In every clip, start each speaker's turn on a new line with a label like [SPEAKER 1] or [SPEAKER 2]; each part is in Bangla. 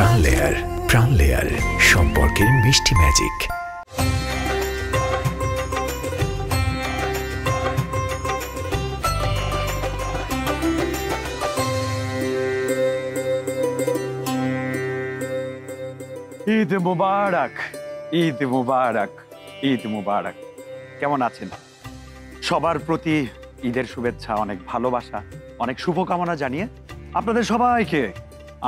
[SPEAKER 1] প্রাণ লেয়ার। প্রাণ লেয়ার, সম্পর্কের মিষ্টি ম্যাজিক।
[SPEAKER 2] ঈদ মুবারক, ঈদ মুবারক, ঈদ মুবারক। কেমন আছেন? সবার প্রতি ঈদের শুভেচ্ছা, অনেক ভালোবাসা, অনেক শুভকামনা জানিয়ে আপনাদের সবাইকে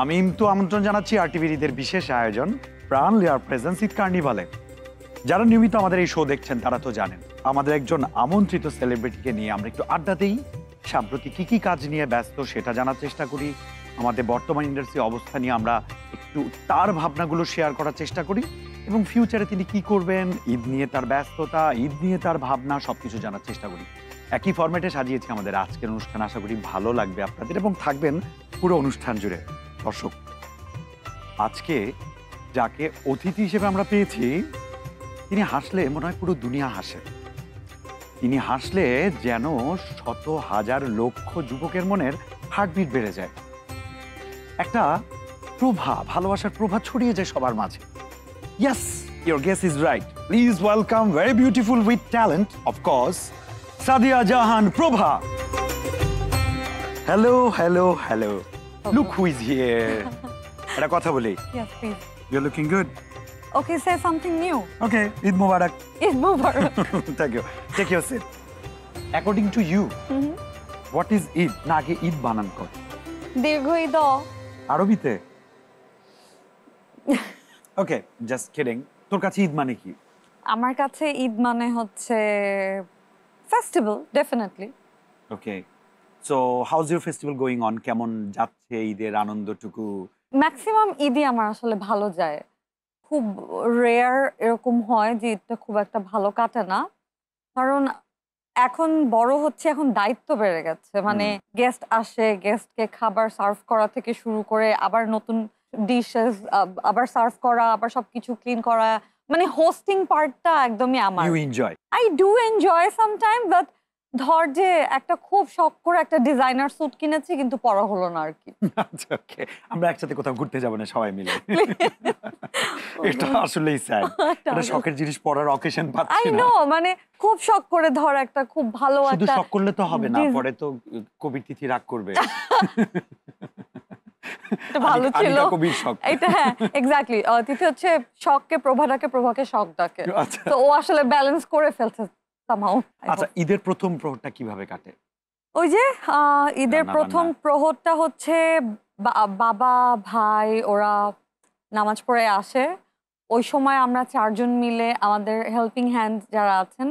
[SPEAKER 2] আমি তো আমন্ত্রণ জানাচ্ছি RTVর ঈদের বিশেষ আয়োজন প্রাণ লেয়ার প্রেজেন্স ঈদ কার্নিভালে। যারা নিয়মিত আমাদের এই শো দেখছেন তারা তো জানেন আমাদের একজন আমন্ত্রিত সেলিব্রিটিকে নিয়ে আমরা একটু আড্ডা দিই। সাম্প্রতিক কি কাজ নিয়ে ব্যস্ত সেটা জানার চেষ্টা করি। আমাদের বর্তমান ইন্ডাস্ট্রি অবস্থা নিয়ে আমরা একটু তার ভাবনাগুলো শেয়ার করার চেষ্টা করি এবং ফিউচারে তিনি কি করবেন, ঈদ নিয়ে তার ব্যস্ততা, ঈদ নিয়ে তার ভাবনা, সবকিছু জানার চেষ্টা করি। একই ফরম্যাটে সাজিয়েছি আমাদের আজকের অনুষ্ঠান। আশা করি ভালো লাগবে আপনাদের এবং থাকবেন পুরো অনুষ্ঠান জুড়ে। দর্শক, আজকে যাকে অতিথি হিসেবে আমরা পেয়েছি তিনি হাসলে মনে হয় পুরো দুনিয়া হাসে। তিনি হাসলে যেন শত হাজার লক্ষ যুবকের মনের হার্টবিট বেড়ে যায়, একটা প্রভা, ভালোবাসার প্রভা ছড়িয়ে যায় সবার মাঝে। Yes, your guess is right. Please welcome, very beautiful with talent, of course, Sadia Jahan Prabha. Hello, hello, hello. Look who is here. একটা কথা বলি।
[SPEAKER 3] Yes, please.
[SPEAKER 2] You're looking good.
[SPEAKER 3] Okay, say something new.
[SPEAKER 2] Okay, Eid Mubarak.
[SPEAKER 3] Eid Mubarak.
[SPEAKER 2] Thank you. Take your seat. According to you, what is Eid? না আগে ঈদ বানান কর।
[SPEAKER 3] দীর্ঘ ঈদ।
[SPEAKER 2] আরবিতে? ওকে, জাস্ট কিডিং। তোর কাছে ঈদ মানে কি?
[SPEAKER 3] আমার কাছে ঈদ মানে হচ্ছে festival, definitely.
[SPEAKER 2] Okay, so how is your festival going on? কেমন যাচ্ছে ঈদের আনন্দটুকু?
[SPEAKER 3] ম্যাক্সিমাম ঈদই আমার আসলে ভালো যায়। খুব রেয়ার এরকম হয় যে ঈদটা খুব একটা ভালো কাটে না, কারণ এখন বড় হচ্ছে, এখন দায়িত্ব বেড়ে গেছে। মানে গেস্ট আসে, গেস্টকে খাবার সার্ভ করা থেকে শুরু করে আবার নতুন ডিশেস আবার সার্ভ করা, আবার সবকিছু ক্লিন করা, মানে হোস্টিং পার্টটা একদমই আমার।
[SPEAKER 2] You enjoy?
[SPEAKER 3] I do enjoy sometime, but ধর যে একটা খুব শখ করে একটা ডিজাইনার স্যুট কিনেছি কিন্তু পরা হলো না আর কি।
[SPEAKER 2] আচ্ছা, ওকে, আমরা একসাথে কোথাও ঘুরতে যাব না সবাই মিলে? এটা আসলেই স্যাড। এটা শখের জিনিস পরার অকেশন পাচ্ছি না।
[SPEAKER 3] আই নো, মানে খুব শখ করে ধর একটা খুব ভালো একটা।
[SPEAKER 2] শুধু শখ করলে তো হবে না, পরে তো কবির তিথি রাগ করবে।
[SPEAKER 3] এটা ভালো ছিল এটা। হ্যাঁ, এক্স্যাক্টলি। তিথি হচ্ছে শখকে প্রভা ডাকে, প্রভাকে শখ ডাকে। তো ও আসলে ব্যালেন্স করে ফেলছে সামহাউ।
[SPEAKER 2] আচ্ছা, ঈদের প্রথম প্রহরটা কিভাবে কাটে?
[SPEAKER 3] ওই যে ঈদের প্রথম প্রহরটা হচ্ছে বাবা ভাই ওরা নামাজ পড়ে আসে। ওই সময় আমরা চারজন মিলে, আমাদের হেল্পিং হ্যান্ড যারা আছেন,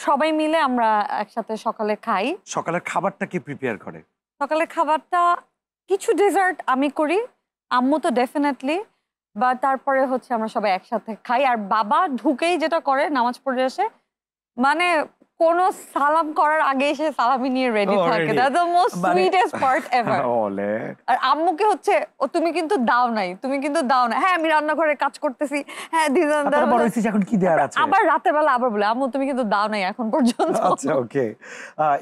[SPEAKER 3] সবাই মিলে আমরা একসাথে সকালে খাই।
[SPEAKER 2] সকালের খাবারটা কি প্রিপেয়ার করে?
[SPEAKER 3] সকালের খাবারটা কিছু ডেজার্ট আমি করি, আম্মু তো ডেফিনেটলি, বা তারপরে হচ্ছে আমরা সবাই একসাথে খাই। আর বাবা ঢুকেই যেটা করে, নামাজ পড়ে আসে, মানে কোনো সালাম করার আগে সে সালামি নিয়ে রেডি থাকে। That's the most sweetest part ever. আর আম্মুকে হচ্ছে, ও তুমি কিন্তু দাও নাই, তুমি কিন্তু দাও না। হ্যাঁ, আমি রান্নাঘরে কাজ করতেছি, হ্যাঁ দিদান দাও,
[SPEAKER 2] এখন কি দেয়ার আছে।
[SPEAKER 3] আবার রাতের বেলা আবার বলে আম্মু তুমি কিন্তু দাও নাই এখন পর্যন্ত।
[SPEAKER 2] আচ্ছা, ওকে।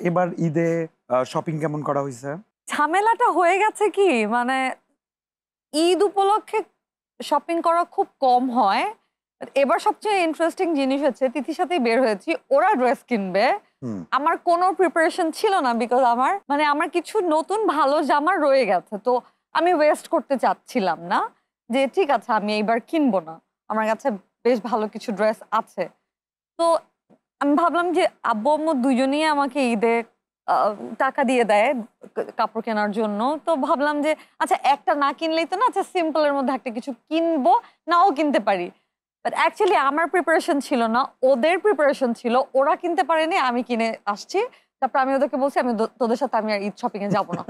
[SPEAKER 2] এবার ঈদে শপিং কেমন করা হয়েছে?
[SPEAKER 3] ঝামেলাটা হয়ে গেছে কি, মানে ঈদ উপলক্ষে শপিং করা খুব কম হয়। এবার সবচেয়ে ইন্টারেস্টিং জিনিস হচ্ছে, তিথির সাথেই বের হয়েছি, ওরা ড্রেস কিনবে, আমার কোনো প্রিপারেশন ছিল না, বিকজ আমার কিছু নতুন ভালো জামা রয়ে গেছে। তো আমি ওয়েস্ট করতে চাচ্ছিলাম না, যে ঠিক আছে আমি এইবার কিনবো না, আমার কাছে বেশ ভালো কিছু ড্রেস আছে। তো আমি ভাবলাম যে আব্বু আম্মু দুজনেই আমাকে ঈদে টাকা দিয়ে দেয় কাপড় কেনার জন্য। তো ভাবলাম যে আচ্ছা একটা না কিনলেই তো না, আচ্ছা সিম্পলের মধ্যে একটা কিছু কিনবো, নাও কিনতে পারি। বাট অ্যাকচুয়ালি আমার প্রিপারেশন ছিল না, ওদের প্রিপারেশন ছিল। ওরা কিনতে পারেনি, আমি কিনে আসছি। তারপর আমি ওদেরকে বলছি আমি তোদের সাথে আমি আর ঈদ শপিং এ যাবো না।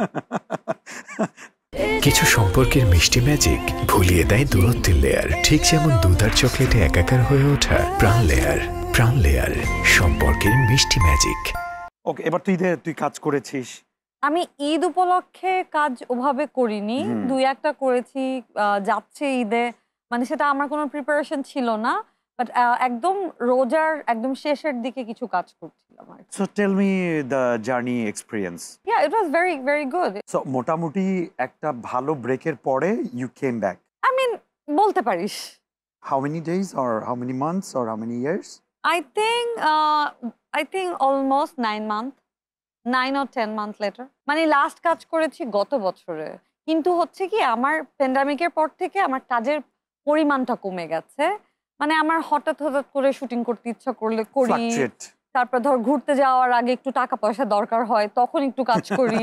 [SPEAKER 1] কিছু সম্পর্কের মিষ্টি ম্যাজিক ভুলিয়ে দেয় দূরত্বের লেয়ার। ঠিক যেমন দুধ আর চকলেটে একাকার হয়ে ওঠা। প্রাণ লেয়ার। প্রাণ লেয়ার, সম্পর্কের মিষ্টি ম্যাজিক।
[SPEAKER 2] ওকে, এবার তুই কাজ করেছিস?
[SPEAKER 3] আমি ঈদ উপলক্ষে কাজ ওভাবে করিনি, দুই একটা করেছি। যাচ্ছে ঈদে, মানে সেটা আমার কোনো প্রিপারেশন ছিল না। বাট একদম রোজার একদম শেষের দিকে কিছু কাজ করছিলাম আর
[SPEAKER 2] so tell me the journey experience.
[SPEAKER 3] Yeah it was very very good.
[SPEAKER 2] So মোটামুটি একটা ভালো ব্রেকের পরে you came back.
[SPEAKER 3] I mean বলতে পারিস।
[SPEAKER 2] How many days or how many months or how many years?
[SPEAKER 3] I think almost 9 months, 9 or 10 months later. মানে লাস্ট কাজ করেছি গত বছরে, কিন্তু হচ্ছে কি আমার প্যান্ডামিকের পর থেকে আমার কাজের পরিমাণটা কমে গেছে। মানে আমার হঠাৎ হঠাৎ করে শুটিং করতে ইচ্ছা করলে করি,
[SPEAKER 2] ফ্লাকচুয়েট।
[SPEAKER 3] তারপর ধর ঘুরতে যাওয়ার আগে একটু টাকা পয়সা দরকার হয় তখন একটু কাজ করি।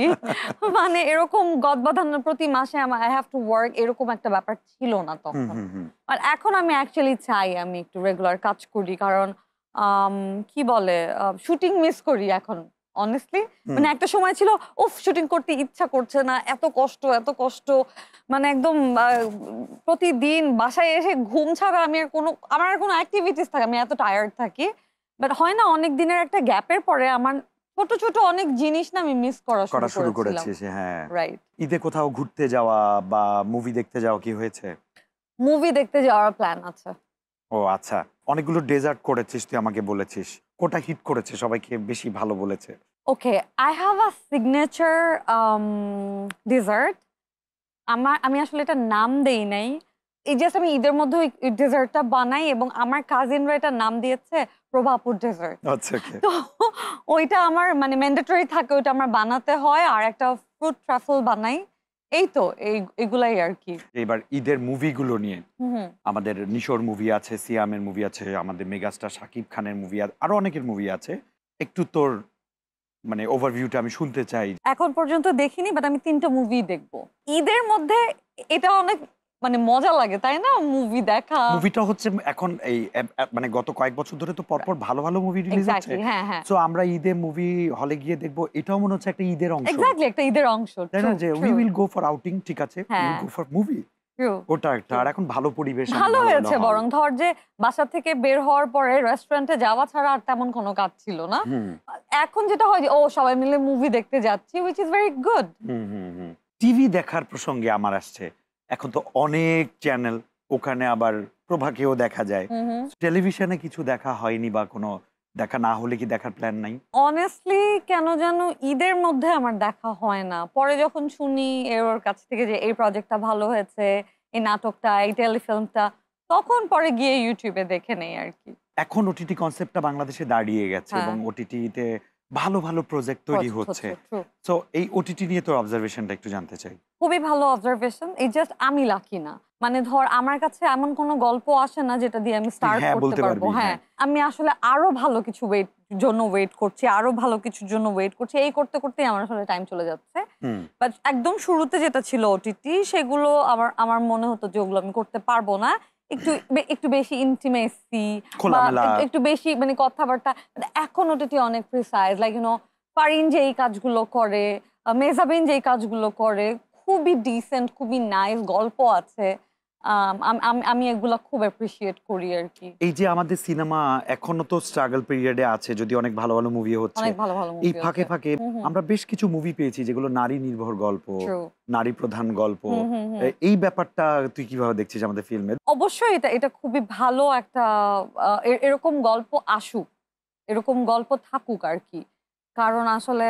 [SPEAKER 3] মানে এরকম গদবাঁধানোর প্রতি মাসে আমার আই হ্যাভ টু ওয়ার্ক এরকম একটা ব্যাপার ছিল না তখন। আর এখন আমি অ্যাকচুয়ালি চাই আমি একটু রেগুলার কাজ করি, কারণ কি বলে শুটিং মিস করি এখন অনেস্টলি। মানে একটা সময় ছিল উফ শুটিং করতে ইচ্ছা করছে না, এত কষ্ট, মানে একদম প্রতিদিন বাসায় এসে ঘুম ছাড়া আমি আর আমার আর কোনো অ্যাক্টিভিটিস থাকে, আমি এত টায়ার্ড থাকি। বাট হয় না অনেক দিনের একটা গ্যাপের পরে আমার ছোট ছোট অনেক জিনিস না আমি মিস করা শুরু করেছিস।
[SPEAKER 2] হ্যাঁ
[SPEAKER 3] রাইট।
[SPEAKER 2] ঈদে কোথাও ঘুরতে যাওয়া বা মুভি দেখতে যাওয়া কি হয়েছে?
[SPEAKER 3] মুভি দেখতে যাওয়ার প্ল্যান আছে।
[SPEAKER 2] ও আচ্ছা, অনেকগুলো ডেজার্ট করেছিস তুই আমাকে বলেছিস, কোটা হিট করেছে, সবাইকে বেশি ভালো বলেছে?
[SPEAKER 3] Okay, I have a signature dessert. আমি আসলে এটা নাম দেই নাই, এই জাস্ট আমি ঈদের মধ্যে ওই ডেজার্টটা বানাই এবং আমার কাজিনরা এটা নাম দিয়েছে প্রভাপুর ডেজার্ট।
[SPEAKER 2] আচ্ছা ওকে।
[SPEAKER 3] তো ওইটা আমার মানে ম্যান্ডেটরি থাকে, ওইটা আমার বানাতে হয়। আর একটা ফ্রুট ট্রাফল বানাই। এই তো এইগুলাই আর কি।
[SPEAKER 2] এবার ঈদের মুভিগুলো নিয়ে আমাদের নিশোর মুভি আছে, সিয়ামের মুভি আছে, আমাদের মেগাস্টার শাকিব খানের মুভি, আরো অনেকের মুভি আছে। একটু তোর মানে ওভারভিউটা আমি শুনতে চাই।
[SPEAKER 3] এখন পর্যন্ত দেখিনি, বাট আমি 3টা মুভি দেখবো ঈদের মধ্যে। এটা অনেক মানে মজা লাগে তাই না মুভি দেখা।
[SPEAKER 2] মুভিটা হচ্ছে এখন এই মানে গত কয়েক বছর ধরে তো পরপর ভালো ভালো মুভি রিলিজ হচ্ছে।
[SPEAKER 3] হ্যাঁ।
[SPEAKER 2] সো আমরা ঈদে মুভি হলে গিয়ে দেখবো, এটাও মনে হচ্ছে একটা ঈদের অংশ।
[SPEAKER 3] এক্স্যাক্টলি একটা ঈদের অংশ।
[SPEAKER 2] তাই না, যে we will go for outing, ঠিক আছে, we will go for movie. ওটা একটা। আর এখন ভালো পরিবেশ,
[SPEAKER 3] ভালো হয়েছে বরং। ধর যে বাসা থেকে বের হওয়ার পরে রেস্টুরেন্টে যাওয়া ছাড়া আর তেমন কোনো কাজ ছিল না। এখন যেটা হয় যে ও সবাই মিলে মুভি দেখতে যাচ্ছি, which is very good.
[SPEAKER 2] TV দেখার প্রসঙ্গে আমার আসছে, এখন তো অনেক চ্যানেল, ওখানে আবার প্রভাকেও দেখা যায়। টেলিভিশনে কিছু দেখা হয়নি বা কোনো দেখা না হলে কি দেখার প্ল্যান নাই?
[SPEAKER 3] অনেস্টলি কেন জানো ঈদের মধ্যে আমার দেখা হয় না। পরে যখন শুনি ওর কাছ থেকে যে এই প্রজেক্টটা ভালো হয়েছে, এই নাটকটা, এই টেলিফিল্মটা, তখন পরে গিয়ে ইউটিউবে দেখে নেই আর কি।
[SPEAKER 2] এখন ওটিটি কনসেপ্টটা বাংলাদেশে দাঁড়িয়ে গেছে এবং ওটিটিতে ভালো ভালো প্রজেক্ট তৈরি হচ্ছে। সো এই ওটিটি নিয়ে তোর অবজারভেশনটা একটু জানতে চাই।
[SPEAKER 3] খুবই ভালো অবজারভেশন। এই জাস্ট আমি লাকি না, মানে ধর আমার কাছে এমন কোনো গল্প আসে না যেটা দিয়ে আমি স্টার্ট করতে পারবো। হ্যাঁ, আমি আসলে আরো ভালো কিছু ওয়েট করছি, আরো ভালো কিছুর জন্য ওয়েট করছি। এই করতে করতেই আমার আসলে টাইম চলে যাচ্ছে। বাট একদম শুরুতে যেটা ছিল ওটিটি, সেগুলো আমার মনে হতো যে ওগুলো আমি করতে পারবো না। একটু বেশি ইন্টিমেসি, একটু বেশি মানে কথাবার্তা। এখন ওটিটি অনেক প্রিসাইজ, লাইক ইউ নো ফারিন যে এই কাজগুলো করে, মেজাবিন যে এই কাজগুলো করে, খুবই ডিসেন্ট, খুবই নাইস, গল্প আছে। আমি এগুলা খুব অ্যাপ্রিশিয়েট করি আর কি।
[SPEAKER 2] এই যে আমাদের সিনেমা এখনো তো স্ট্রাগল পিরিয়ডে আছে, যদি অনেক ভালো ভালো মুভি হচ্ছে, এই ফাঁকে ফাঁকে আমরা বেশ কিছু মুভি পেয়েছি যেগুলো নারী নির্ভর গল্প, নারী প্রধান গল্প। এই ব্যাপারটা তুই কিভাবে দেখছিস আমাদের ফিল্মে?
[SPEAKER 3] অবশ্যই এটা খুবই ভালো একটা, এরকম গল্প আসুক, এরকম গল্প থাকুক আর কি। কারণ আসলে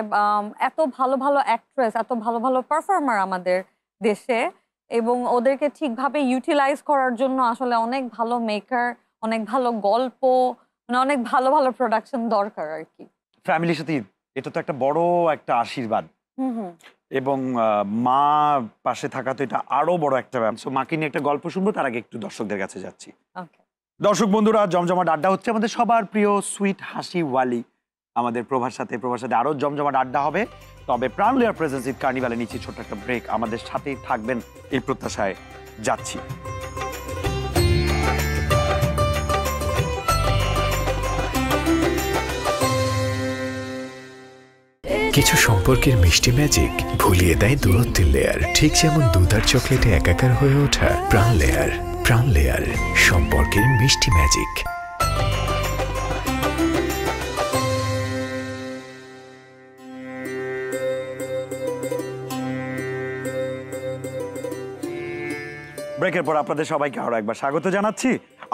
[SPEAKER 3] এত ভালো ভালো অ্যাক্ট্রেস, এত ভালো ভালো পারফর্মার আমাদের দেশে, এবং ওদেরকে ঠিকভাবে ইউটিলাইজ করার জন্য আসলে অনেক ভালো মেকার, অনেক ভালো গল্প, মানে অনেক ভালো ভালো প্রোডাকশন দরকার আর কি।
[SPEAKER 2] ফ্যামিলির সাথে এটা তো একটা বড় একটা আশীর্বাদ, এবং মা পাশে থাকা তো এটা আরো বড় একটা ব্যাপার। সো মাকে নিয়ে একটা গল্প শুনবো, তার আগে একটু দর্শকদের কাছে যাচ্ছি। দর্শক বন্ধুরা, জমজমাট আড্ডা হচ্ছে আমাদের সবার প্রিয় সুইট হাসি ওয়ালি আমাদের প্রভার সাথে আরো জমজমাট আড্ডা হবে। তবে প্রাণ লেয়ার প্রেজেন্স ঈদ কার্নিভালে নিচ্ছি ছোট্ট একটা ব্রেক। আমাদের সাথেই থাকবেন এই প্রত্যাশায় যাচ্ছি।
[SPEAKER 1] কিছু সম্পর্কের মিষ্টি ম্যাজিক ভুলিয়ে দেয় দূরত্বের লেয়ার, ঠিক যেমন দুধ আর চকলেটে একাকার হয়ে ওঠা। প্রাণ লেয়ার, প্রাণ লেয়ার, সম্পর্কের মিষ্টি ম্যাজিক।
[SPEAKER 2] ব্রেকের পর আপনাদের সবাইকে আরো একবার স্বাগত জানাচ্ছি।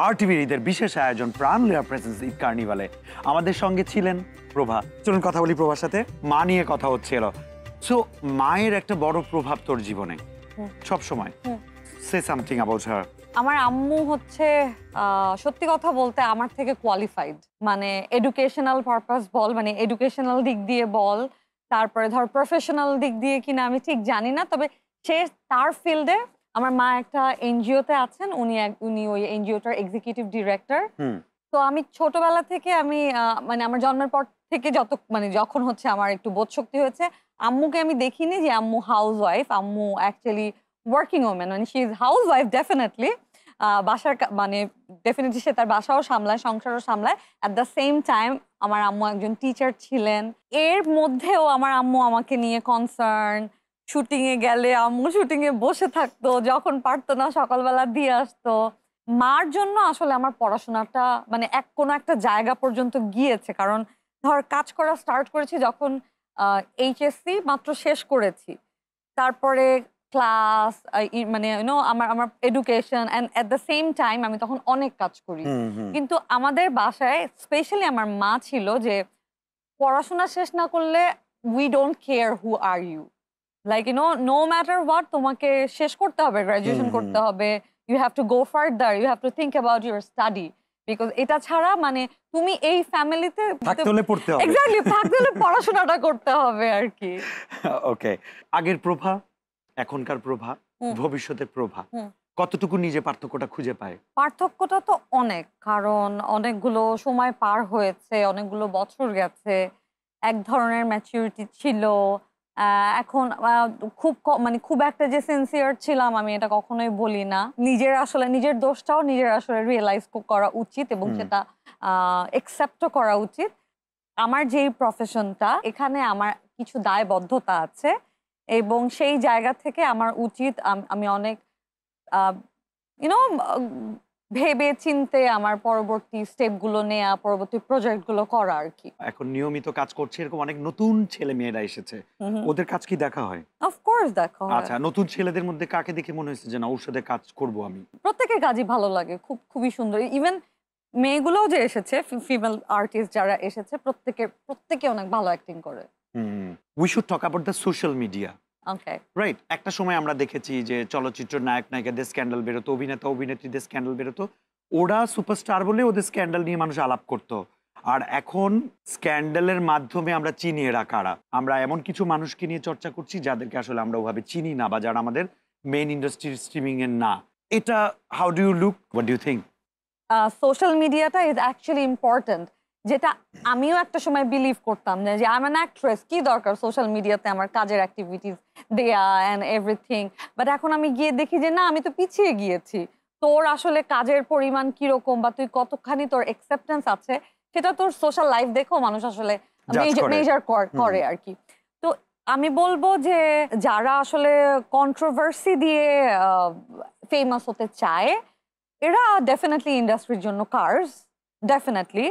[SPEAKER 2] RTVর ঈদের বিশেষ আয়োজন প্রাণ লেয়ার প্রেজেন্স ঈদ কার্নিভালে আমাদের সঙ্গে ছিলেন প্রভা। চলুন কথা বলি প্রভার সাথে। মা নিয়ে কথা হচ্ছিল। সো মায়ের একটা বড় প্রভাব তোর জীবনে সব সময়। Say something about her.
[SPEAKER 3] আমার আম্মু হচ্ছে সত্যি কথা বলতে আমার থেকে কোয়ালিফাইড, মানে এডুকেশনাল পারপাস বল, মানে এডুকেশনাল দিক দিয়ে বল, তারপরে ধর প্রফেশনাল দিক দিয়ে কিনা আমি ঠিক জানি না, তবে সে তার ফিল্ডে। আমার মা একটা এনজিওতে আছেন, উনি ওই এনজিওটার এক্সিকিউটিভ ডিরেক্টর। তো আমি ছোটবেলা থেকে আমি মানে আমার জন্মের পর থেকে যখন হচ্ছে আমার একটু বোধ শক্তি হয়েছে, আম্মুকে আমি দেখিনি যে আম্মু হাউস ওয়াইফ। আম্মু অ্যাকচুয়ালি ওয়ার্কিং ওমেন, মানে she is house wife definitely. বাসার মানে ডেফিনেটলি সে তার বাসাও সামলায়, সংসারও সামলায়। অ্যাট দ্য সেম টাইম আমার আম্মু একজন টিচার ছিলেন। এর মধ্যেও আমার আম্মু আমাকে নিয়ে কনসার্ন। শুটিং এ গেলে আম্মু শুটিং এ বসে থাকতো, যখন পারতো না সকালবেলা দিয়ে আসতো। মার জন্য আসলে আমার পড়াশোনাটা মানে কোনো একটা জায়গা পর্যন্ত গিয়েছে, কারণ ধর কাজ করা স্টার্ট করেছি যখন এইচএসসি মাত্র শেষ করেছি, তারপরে ক্লাস মানে আমার education and at the same time আমি তখন অনেক কাজ করি। কিন্তু আমাদের বাসায় স্পেশালি আমার মা ছিল যে পড়াশোনা শেষ না করলে we don't care who are you, like no matter what, তোমাকে শেষ করতে হবে, গ্রাজুয়েশন করতে হবে, you have to go further, you have to think about your study, because এটা ছাড়া মানে তুমি এই ফ্যামিলিতে
[SPEAKER 2] থাকতে হলে পড়তে হবে।
[SPEAKER 3] এক্স্যাক্টলি, থাকতে হলে পড়াশোনাটা করতে হবে আর কি।
[SPEAKER 2] ওকে, আগের প্রভা, এখনকার প্রভা, ভবিষ্যতের প্রভা, কতটুকু নিজে পার্থক্যটা খুঁজে পায়?
[SPEAKER 3] পার্থক্যটা তো অনেক, কারণ অনেকগুলো সময় পার হয়েছে, অনেকগুলো বছর গেছে, এক ধরনের ম্যাচুরিটি ছিল। এখন মানে খুব একটা যে সিনসিয়ার ছিলাম আমি এটা কখনোই বলি না। নিজের দোষটাও নিজের আসলে রিয়েলাইজ করা উচিত এবং সেটা একসেপ্টও করা উচিত। আমার যেই প্রফেশনটা, এখানে আমার কিছু দায়বদ্ধতা আছে এবং সেই জায়গা থেকে আমার উচিত আমি অনেক ভেবে চিনতে আমার পরবর্তী স্টেপগুলো নেওয়া, পরবর্তী প্রজেক্টগুলো করা আর কি।
[SPEAKER 2] এখন নিয়মিত কাজ করছে এরকম অনেক নতুন ছেলে মেয়েরা এসেছে, ওদের কাজ কি দেখা হয়?
[SPEAKER 3] অফকোর্স দেখা হয়।
[SPEAKER 2] আচ্ছা, নতুন ছেলেদের মধ্যে কাকে দেখে মনে হয়েছে যে না ওর সাথে কাজ করব আমি?
[SPEAKER 3] প্রত্যেকের কাজই ভালো লাগে, খুবই সুন্দর। ইভেন মেয়েগুলোও যে এসেছে, ফিমেল আর্টিস্ট যারা এসেছে, প্রত্যেকে অনেক ভালো অ্যাক্টিং করে।
[SPEAKER 2] We should talk about the social media.
[SPEAKER 3] Okay,
[SPEAKER 2] right. একটা সময় আমরা দেখেছি যে চলচ্চিত্র নায়ক নায়িকাদের স্ক্যান্ডাল বেরোতো, অভিনেতা অভিনেত্রীদের স্ক্যান্ডাল বেরোতো, ওরা সুপারস্টার বলে ওদের স্ক্যান্ডাল নিয়ে মানুষ আলাপ করতো। আর এখন স্ক্যান্ডালের মাধ্যমে আমরা চিনি এরা কারা। আমরা এমন কিছু মানুষকে নিয়ে চর্চা করছি যাদেরকে আসলে আমরা ওভাবে চিনি না বা যারা আমাদের মেইন ইন্ডাস্ট্রির স্ট্রিমিং এর না। এটা how do you look, what do you think?
[SPEAKER 3] Social মিডিয়াটা ইজ অ্যাকচুয়ালি ইম্পর্টেন্ট, যেটা আমিও একটা সময় বিলিভ করতাম না যে আই এম অ্যান অ্যাক্ট্রেস, কি দরকার সোশ্যাল মিডিয়াতে আমার কাজের অ্যাক্টিভিটিস দেয়া অ্যান্ড এভরিথিং। বাট এখন আমি গিয়ে দেখি যে না, আমি তো পিছিয়ে গিয়েছি। তোর আসলে কাজের পরিমাণ কিরকম বা তুই কতখানি তোর অ্যাকসেপ্টেন্স আছে সেটা তোর সোশ্যাল লাইফ দেখেও মানুষ আসলে মেজার করে আর কি। তো আমি বলবো যে যারা আসলে কন্ট্রোভার্সি দিয়ে ফেমাস হতে চায়, এরা ডেফিনেটলি ইন্ডাস্ট্রির জন্য কার্স, ডেফিনেটলি।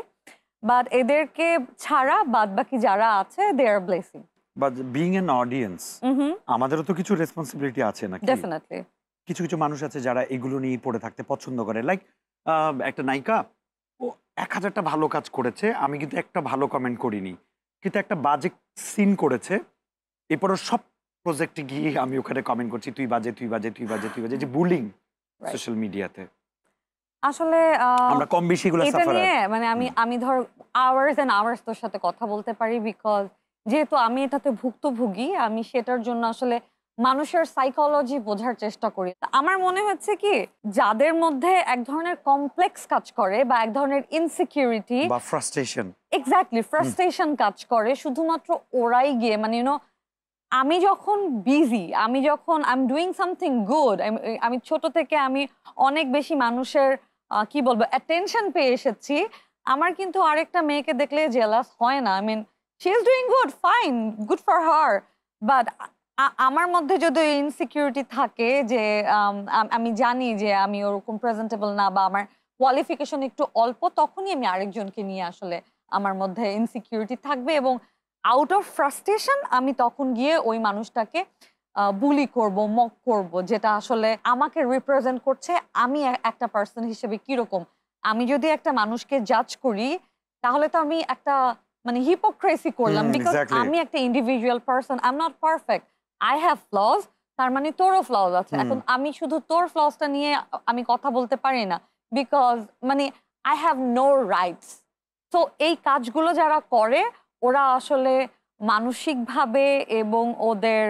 [SPEAKER 3] বাট এদেরকে ছাড়া বাদ বাকি যারা আছে they are blessing.
[SPEAKER 2] But being an audience, আমাদেরও তো কিছু রেসপন্সিবিলিটি আছে নাকি?
[SPEAKER 3] ডেফিনেটলি।
[SPEAKER 2] কিছু কিছু মানুষ আছে যারা এগুলো নিয়ে পড়ে থাকতে পছন্দ করে। লাইক একটা নায়িকা, ও 1000টা ভালো কাজ করেছে, আমি কিন্তু একটা ভালো কমেন্ট করিনি, কিন্তু একটা বাজে সিন করেছে, এরপরও সব প্রজেক্টে গিয়ে আমি ওখানে কমেন্ট করছি তুই বাজে তুই বাজে তুই বাজে তুই বাজে, যে বুলিং সোশ্যাল মিডিয়াতে
[SPEAKER 3] আসলে
[SPEAKER 2] আমরা কম বেশি এগুলো
[SPEAKER 3] এটা
[SPEAKER 2] সাফার।
[SPEAKER 3] নিয়ে মানে আমি ধর আওয়ার্স এন্ড আওয়ার্স তোর সাথে কথা বলতে পারি, বিকজ যেহেতু আমি এটাতে ভুক্তভোগী, আমি সেটার জন্য আসলে মানুষের সাইকোলজি বোঝার চেষ্টা করি। আমার মনে হচ্ছে কি, যাদের মধ্যে এক ধরনের কমপ্লেক্স কাজ করে বা এক ধরনের ইনসিকিউরিটি
[SPEAKER 2] বা ফ্রাস্ট্রেশন,
[SPEAKER 3] এক্স্যাক্টলি ফ্রাস্ট্রেশন কাজ করে, শুধুমাত্র ওরাই গিয়ে মানে আমি যখন বিজি, আমি যখন I am doing something good, আমি ছোট থেকে আমি অনেক বেশি মানুষের কি বলবো অ্যাটেনশন পেয়ে এসেছি, আমার কিন্তু আরেকটা মেয়েকে দেখলে জেলাস হয় না। I mean she is doing good, fine, good for her, but আমার মধ্যে যদি ইনসিকিউরিটি থাকে যে আমি জানি যে আমি ওরকম প্রেজেন্টেবল না বা আমার কোয়ালিফিকেশন একটু অল্প, তখনই আমি আরেকজনকে নিয়ে আসলে আমার মধ্যে ইনসিকিউরিটি থাকবে এবং আউট অফ ফ্রাস্ট্রেশন আমি তখন গিয়ে ওই মানুষটাকে বুলি করব, মক করব, যেটা আসলে আমাকে রিপ্রেজেন্ট করছে আমি একটা পার্সন হিসেবে কিরকম, আমি যদি একটা মানুষকে জাজ করি তাহলে তো আমি একটা মানে হিপোক্রেসি করলাম, বিকজ আমি একটা individual person, I am not perfect, I have flaws, তার মানে তোরও ফ্লজ আছে। এখন আমি শুধু তোর ফ্লজটা নিয়ে আমি কথা বলতে পারি না, বিকজ মানে আই হ্যাভ নো রাইটস। তো এই কাজগুলো যারা করে ওরা আসলে মানসিকভাবে এবং ওদের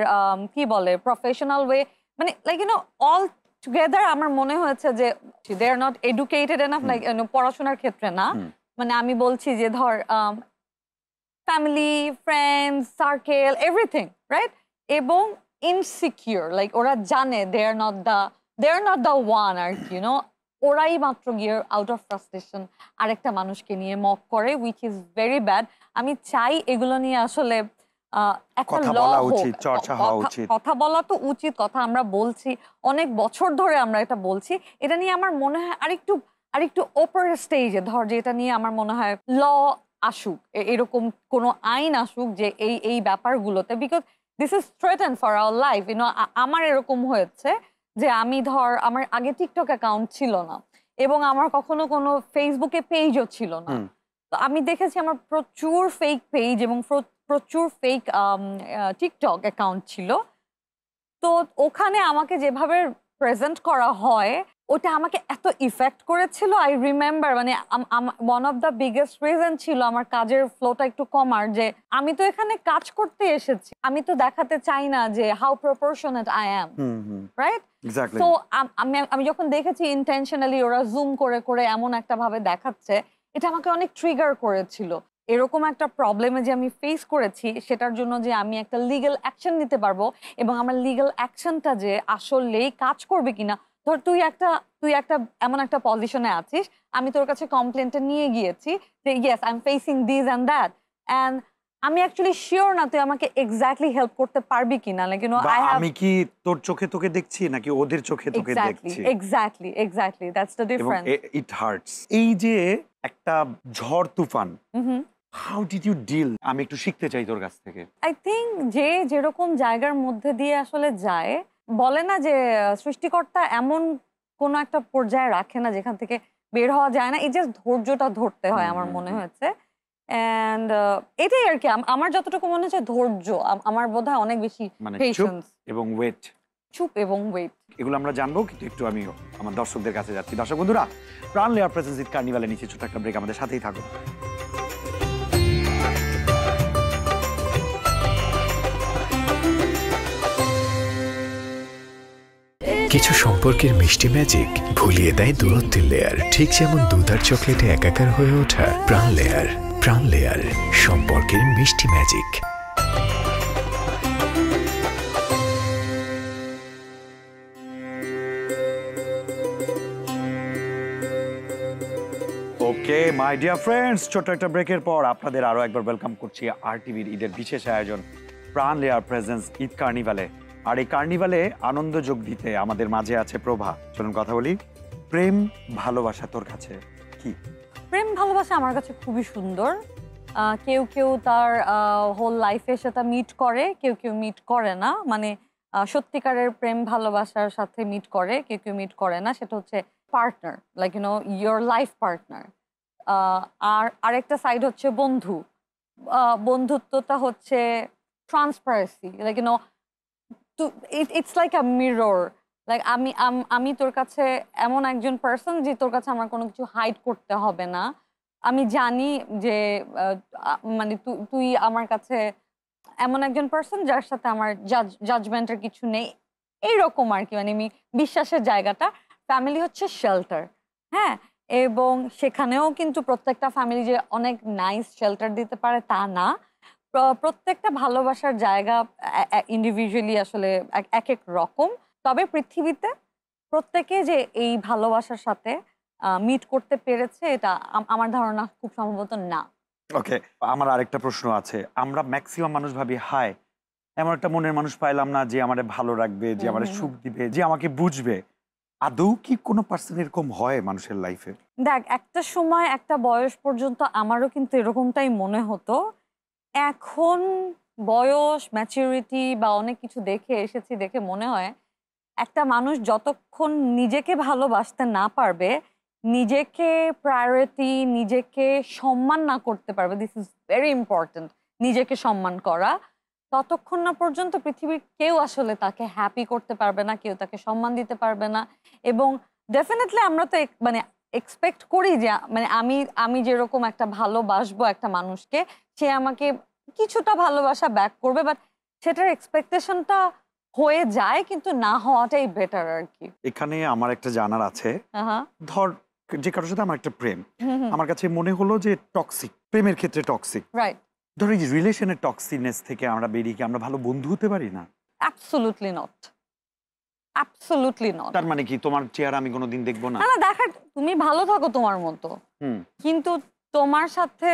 [SPEAKER 3] কি বলে প্রফেশনাল ওয়ে, মানে like you know all together আমার মনে হয়েছে যে they are not educated enough, like পড়াশোনার ক্ষেত্রে না, মানে আমি বলছি যে ধর family, friends, circle, everything, right? এবং ইনসিকিউর, লাইক ওরা জানে they are not the one আর কি, ইউ নো, ওরাই মাত্র গিয়ে আউট অফ ফ্রাস্ট্রেশন আরেকটা মানুষকে নিয়ে মক করে, উইচ ইজ ভেরি ব্যাড। আমি চাই এগুলো নিয়ে আসলে একটা ল হোক, কথা বলা তো উচিত, কথা আমরা বলছি অনেক বছর ধরে, আমরা এটা বলছি। এটা নিয়ে আমার মনে হয় আরেকটু ওপর স্টেজে ধর, যে এটা নিয়ে আমার মনে হয় ল আসুক, এরকম কোনো আইন আসুক যে এই ব্যাপারগুলোতে, because this is threaten for our life, you know. আমার এরকম হয়েছে যে আমি ধর আমার আগে টিকটক অ্যাকাউন্ট ছিল না এবং আমার কখনো কোনো ফেসবুকে পেজও ছিল না, তো আমি দেখেছি আমার প্রচুর ফেক পেজ এবং প্রচুর ফেক টিকটক অ্যাকাউন্ট ছিল। তো ওখানে আমাকে যেভাবে প্রেজেন্ট করা হয় ওটা আমাকে এত ইফেক্ট করেছিল। আই রিমেম্বার, মানে one of the biggest reason ছিল আমার কাজের ফ্লোটা একটু কমার, যে আমি তো এখানে কাজ করতে এসেছি, আমি তো দেখাতে চাই না যে how proportionate I am, right? তো আমি যখন দেখেছি ইন্টেনশনালি ওরা জুম করে করে এমন একটা ভাবে দেখাচ্ছে, এটা আমাকে অনেক ট্রিগার করেছিল। এরকম একটা প্রবলেমে যে আমি ফেস করেছি সেটার জন্য যে আমি একটা লিগ্যাল অ্যাকশন নিতে পারবো এবং আমার লিগ্যাল অ্যাকশনটা যে আসলেই কাজ করবে কিনা। ধর তুই একটা এমন একটা পজিশনে আছিস, আমি তোর কাছে কমপ্লেনটা নিয়ে গিয়েছি যে yes I am facing this and that, and আমি অ্যাকচুয়ালি শিওর না তুই আমাকে এক্স্যাক্টলি হেল্প করতে পারবি কিনা, লাইক ইউ নো
[SPEAKER 2] আমি কি তোর চোখে তোকে দেখছি নাকি ওদের চোখে তোকে দেখছি।
[SPEAKER 3] Exactly that's the difference.
[SPEAKER 2] It hurts. এই যে একটা ঝড় তুফান, হাউ ডিড ইউ ডিল? আমি একটু শিখতে চাই তোর কাছ থেকে।
[SPEAKER 3] আই থিংক যে যেরকম জায়গার মধ্যে দিয়ে আসলে যায়, বলে না যে সৃষ্টিকর্তা এমন কোন একটা পর্যায়ে রাখে না যেখান থেকে বের হওয়া যায় না, এই যে ধৈর্যটা ধরতে হয় আমার মনে হয়েছে। এন্ড এটাই আর কি আমার যতটুকু মনে হচ্ছে ধৈর্য, আমার বোধহয় অনেক বেশি পেশেন্স
[SPEAKER 2] এবং ওয়েট,
[SPEAKER 3] চুপ এবং ওয়েট,
[SPEAKER 2] এগুলো আমরা জানবো। কিন্তু একটু আমি আমার দর্শকদের কাছে যাচ্ছি। দর্শক বন্ধুরা, প্রাণ লেয়ার প্রেজেন্স ঈদ কার্নিভালে নিচে ছোট একটা ব্রেক, আমাদের সাথেই থাকুন।
[SPEAKER 1] কিছু সম্পর্কের মিষ্টি ম্যাজিক ভুলিয়ে দেয় দূরত্বের লেয়ার, ঠিক যেমন দুধ আর চকলেটে একাকার হয়ে ওঠা প্রাণ লেয়ার। প্রাণ লেয়ার, সম্পর্কের মিষ্টি magic.
[SPEAKER 2] Okay my dear friends, ছোট্ট একটা ব্রেকের পর আপনাদের আরো একবার ওয়েলকাম করছি RTVর ঈদের বিশেষ আয়োজন প্রাণ লেয়ার প্রেজেন্স ঈদ কার্নিভালে। আর এই কার্নিভালে আনন্দ যোগ দিতে আমাদের মাঝে আছে প্রভা। চলুন কথা বলি। প্রেম ভালোবাসা তোর কাছে কি?
[SPEAKER 3] প্রেম ভালোবাসা আমার কাছে খুবই সুন্দর। কেউ কেউ তার হোল লাইফে সেটা মিট করে, কেউ কেউ মিট করে না, মানে সত্যিকারের প্রেম ভালোবাসার সাথে মিট করে, কেউ কেউ মিট করে না। সেটা হচ্ছে partner, like you know your life partner. আর আরেকটা সাইড হচ্ছে বন্ধু। বন্ধুত্বটা হচ্ছে transparency, like you know it's like a mirror, like আমি তোর কাছে এমন একজন পার্সন যে তোর কাছে আমার কোনো কিছু হাইড করতে হবে না। আমি জানি যে মানে তুই আমার কাছে এমন একজন পার্সন যার সাথে আমার জাজমেন্টের কিছু নেই, এইরকম আর কি। মানে আমি বিশ্বাসের জায়গাটা, ফ্যামিলি হচ্ছে শেল্টার, হ্যাঁ। এবং সেখানেও কিন্তু প্রত্যেকটা ফ্যামিলি যে অনেক নাইস শেল্টার দিতে পারে তা না। প্রত্যেকটা ভালোবাসার জায়গা ইন্ডিভিজুয়ালি আসলে এক এক রকম। তবে পৃথিবীতে প্রত্যেকে যে এই ভালোবাসার সাথে মিট করতে পেরেছে এটা আমার ধারণা খুব সম্ভবত না।
[SPEAKER 2] ওকে, আমার আরেকটা প্রশ্ন আছে। আমরা ম্যাক্সিমাম মানুষ ভাবি হায় এমন একটা মনের মানুষ পাইলাম না যে আমারে ভালো রাখবে, যে আমারে সুখ দিবে, যে আমাকে বুঝবে। আদৌ কি কোনো পার্সন এরকম হয় মানুষের লাইফে?
[SPEAKER 3] দেখ, একটা সময় একটা বয়স পর্যন্ত আমারও কিন্তু এরকমটাই মনে হতো। এখন বয়স, ম্যাচুরিটি বা অনেক কিছু দেখে এসেছি, দেখে মনে হয় একটা মানুষ যতক্ষণ নিজেকে ভালোবাসতে না পারবে নিজেকে প্রায়োরিটি, নিজেকে সম্মান না করতে পারবে, দিস ইজ ভেরি ইম্পর্টেন্ট, নিজেকে সম্মান করা, ততক্ষণ না পর্যন্ত পৃথিবীর কেউ আসলে তাকে হ্যাপি করতে পারবে না, কেউ তাকে সম্মান দিতে পারবে না। এবং ডেফিনেটলি আমরা তো মানে এক্সপেক্ট করি যে মানে আমি যেরকম একটা ভালোবাসবো একটা মানুষকে, সে আমাকে কিছুটা ভালোবাসা ব্যাক করবে, বাট সেটার এক্সপেকটেশনটা হয়ে যায়, কিন্তু না হওয়াটাই বেটার আর কি।
[SPEAKER 2] এখানে আমার একটা জানার আছে,
[SPEAKER 3] হ্যাঁ,
[SPEAKER 2] ধর যে কারোর সাথে আমার একটা প্রেম, আমার কাছে মনে হলো যে টক্সিক, প্রেমের ক্ষেত্রে টক্সিক,
[SPEAKER 3] রাইট।
[SPEAKER 2] ধর এই রিলেশনের টক্সিকনেস থেকে আমরা বেরিয়ে কি আমরা ভালো বন্ধু হতে পারি না?
[SPEAKER 3] Absolutely not, absolutely not.
[SPEAKER 2] তার মানে কি তোমার চেহারা আমি কোনোদিন দেখবো না?
[SPEAKER 3] না না, দেখার, তুমি ভালো থাকো তোমার মতো, কিন্তু তোমার সাথে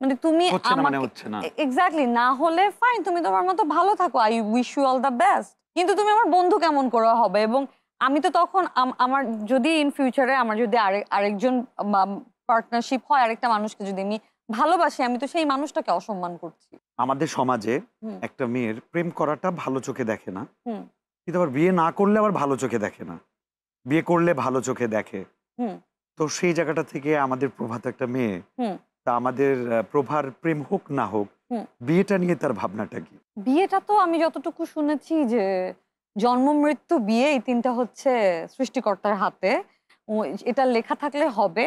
[SPEAKER 3] মানে তুমি
[SPEAKER 2] হচ্ছে না মানে হচ্ছে না।
[SPEAKER 3] এক্স্যাক্টলি, না হলে ফাইন, তুমি তোমার মতো ভালো থাকো, I wish you all the best, কিন্তু তুমি আমার বন্ধু কেমন করে হবে? এবং আমি তো তখন আমার যদি ইন ফিউচারে আমার যদি আরেকজন পার্টনারশিপ হয়, আরেকটা মানুষকে যদি আমি ভালোবাসি, আমি তো সেই মানুষটাকে অসম্মান করছি।
[SPEAKER 2] আমাদের সমাজে
[SPEAKER 3] হুম।
[SPEAKER 2] একটা মেয়ের প্রেম করাটা ভালো চোখে দেখে না,
[SPEAKER 3] হুম।
[SPEAKER 2] কিন্তু আবার বিয়ে না করলে আবার ভালো চোখে দেখে না, বিয়ে করলে ভালো চোখে দেখে।
[SPEAKER 3] হুম।
[SPEAKER 2] তো সেই জায়গাটা থেকে আমাদের প্রভাত একটা মেয়ে,
[SPEAKER 3] হুম।
[SPEAKER 2] তা আমাদের প্রভার প্রেম হোক না হোক,
[SPEAKER 3] হুম।
[SPEAKER 2] বিয়েটা নিয়ে তার ভাবনাটা কি?
[SPEAKER 3] বিয়েটা তো আমি যতটুকু শুনেছি যে জন্ম মৃত্যু বিয়ে, এই তিনটা হচ্ছে সৃষ্টিকর্তার হাতে, এটা লেখা থাকলে হবে,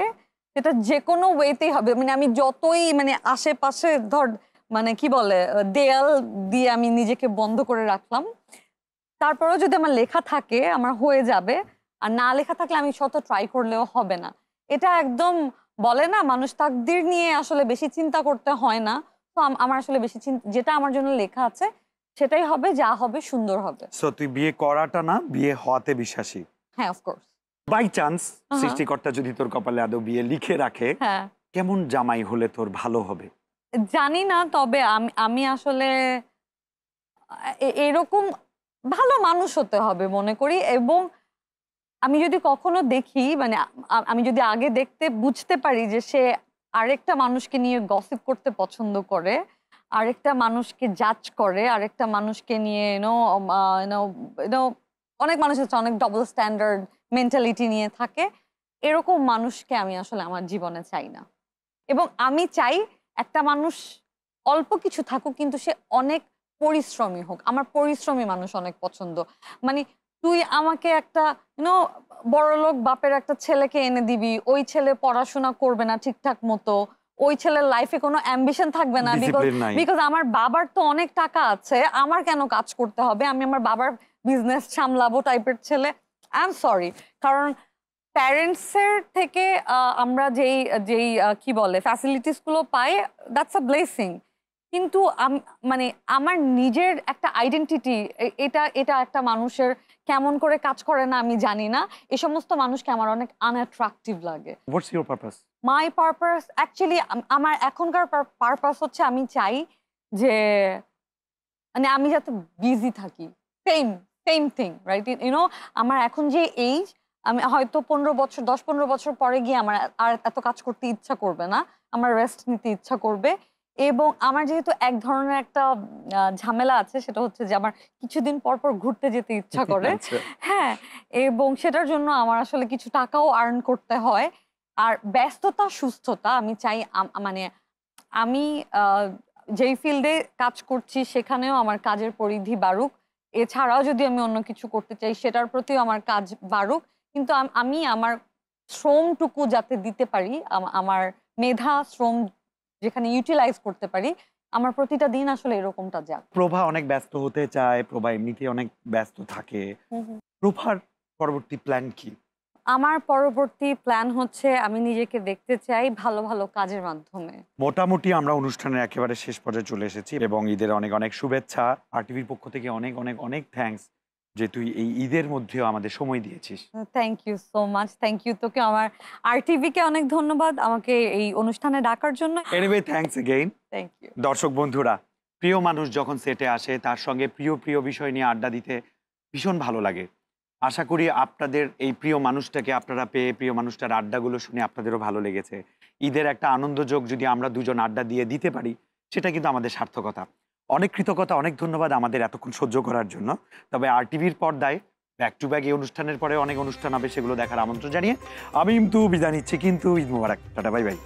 [SPEAKER 3] সেটা যে কোনো ওয়েতেই হবে। মানে আমি যতই মানে আশেপাশে ধর মানে কি বলে দেয়াল দিয়ে আমি নিজেকে বন্ধ করে রাখলাম, তারপরেও যদি আমার লেখা থাকে আমার হয়ে যাবে, আর না লেখা থাকলে আমি শত ট্রাই করলেও হবে না। এটা একদম বলে না, মানুষ তাকদির নিয়ে আসলে বেশি চিন্তা করতে হয় না। তো আমার আসলে বেশি যেটা আমার জন্য লেখা আছে সেটাই হবে, যা হবে সুন্দর হবে।
[SPEAKER 2] সো তুই বিয়ে করাটা না, বিয়ে হওয়াতে বিশ্বাসী?
[SPEAKER 3] হ্যাঁ, অফকোর্স।
[SPEAKER 2] বাই চান্স সৃষ্টিকর্তা যদি তোর কপালে আদৌ বিয়ে লিখে রাখে,
[SPEAKER 3] হ্যাঁ,
[SPEAKER 2] কেমন জামাই হলে তোর ভালো হবে?
[SPEAKER 3] জানি না, তবে আমি আসলে এরকম ভালো মানুষ হতে হবে মনে করি। এবং আমি যদি কখনো দেখি মানে আমি যদি আগে দেখতে বুঝতে পারি যে সে আরেকটা মানুষকে নিয়ে গসিপ করতে পছন্দ করে, আরেকটা মানুষকে জাজ করে, আরেকটা মানুষকে নিয়ে অনেক মানুষ আছে অনেক ডবল স্ট্যান্ডার্ড মেন্টালিটি নিয়ে থাকে, এরকম মানুষকে আমি আসলে আমার জীবনে চাই না। এবং আমি চাই একটা মানুষ অল্প কিছু থাকুক কিন্তু সে অনেক পরিশ্রমী হোক। আমার পরিশ্রমী মানুষ অনেক পছন্দ। মানে তুই আমাকে একটা বড়লোক বাপের একটা ছেলেকে এনে দিবি, ওই ছেলে পড়াশোনা করবে না ঠিকঠাক মতো, ওই ছেলের লাইফে কোনো অ্যাম্বিশন থাকবে না, বিকজ আমার বাবার তো অনেক টাকা আছে, আমার কেন কাজ করতে হবে, আমি আমার বাবার বিজনেস সামলাবো টাইপের ছেলে। আই এম সরি, কারণ প্যারেন্টসের থেকে আমরা যেই যেই কি বলে ফ্যাসিলিটিস গুলো পাই, দ্যাটস আ ব্লেসিং, কিন্তু মানে আমার নিজের একটা আইডেন্টিটি, এটা এটা একটা মানুষের কেমন করে কাজ করে না আমি জানি না, এই সমস্ত মানুষকে আমার অনেক আনঅ্যাট্রাকটিভ লাগে।
[SPEAKER 2] What's your purpose?
[SPEAKER 3] My purpose actually, আমার এখনকার পারপাস হচ্ছে আমি চাই যে মানে আমি যাতে বিজি থাকি, সেম সেম থিং, রাইট? আমার এখন যে এইজ, আমি হয়তো 15 বছর 10-15 বছর পরে গিয়ে আমার আর এত কাজ করতে ইচ্ছা করবে না, আমার রেস্ট নিতে ইচ্ছা করবে। এবং আমার যেহেতু এক ধরনের একটা ঝামেলা আছে, সেটা হচ্ছে যে আমার কিছুদিন পর পর ঘুরতে যেতে ইচ্ছা করে। হ্যাঁ, এবং সেটার জন্য আমার আসলে কিছু টাকাও আর্ন করতে হয়। আর ব্যস্ততা সুস্থতা আমি চাই, মানে আমি যেই ফিল্ডে কাজ করছি সেখানেও আমার কাজের পরিধি বাড়ুক, এছাড়াও যদি আমি অন্য কিছু করতে চাই সেটার প্রতিও আমার কাজ বাড়ুক, কিন্তু আমি আমার শ্রমটুকু যাতে দিতে পারি, আমার মেধা শ্রম যেখানে ইউটিলাইজ করতে পারি, আমার প্রতিটা দিন আসলে এরকমটা যাক।
[SPEAKER 2] প্রভা অনেক ব্যস্ত হতে চায়, প্রভা এমনিতেই অনেক ব্যস্ত থাকে, প্রভার পরবর্তী প্ল্যান কি?
[SPEAKER 3] আমার পরবর্তী প্ল্যান হচ্ছে আমি নিজেকে দেখতে চাই ভালো ভালো কাজের মাধ্যমে।
[SPEAKER 2] মোটামুটি আমরা অনুষ্ঠানের একেবারে শেষ পর্যায়ে চলে এসেছি এবং ঈদের অনেক অনেক শুভেচ্ছা। আরটিভির পক্ষ থেকে অনেক অনেক অনেক থ্যাঙ্কস যে তুই এই ঈদের মধ্যেও আমাদের সময় দিয়েছিস।
[SPEAKER 3] Thank you so much, thank you তোকে, আমার আরটিভিকে অনেক ধন্যবাদ আমাকে এই অনুষ্ঠানে ডাকার জন্য।
[SPEAKER 2] Anyway thanks again.
[SPEAKER 3] Thank you.
[SPEAKER 2] দর্শক বন্ধুরা, প্রিয় মানুষ যখন সেটে আসে তার সঙ্গে প্রিয় প্রিয় বিষয় নিয়ে আড্ডা দিতে ভীষণ ভালো লাগে। আশা করি আপনাদের এই প্রিয় মানুষটাকে আপনারা পেয়ে, প্রিয় মানুষটার আড্ডাগুলো শুনে আপনাদেরও ভালো লেগেছে। ঈদের একটা আনন্দযোগ যদি আমরা দুজন আড্ডা দিয়ে দিতে পারি, সেটা কিন্তু আমাদের সার্থকতা। অনেক কৃতজ্ঞতা, অনেক ধন্যবাদ আমাদের এতক্ষণ সহ্য করার জন্য। তবে আরটিভির পর্দায় ব্যাক টু ব্যাক এই অনুষ্ঠানের পরে অনেক অনুষ্ঠান হবে, সেগুলো দেখার আমন্ত্রণ জানিয়ে আমি কিন্তু বিদায় নিচ্ছি। কিন্তু ঈদ মোবারক, টাটা, বাই বাই।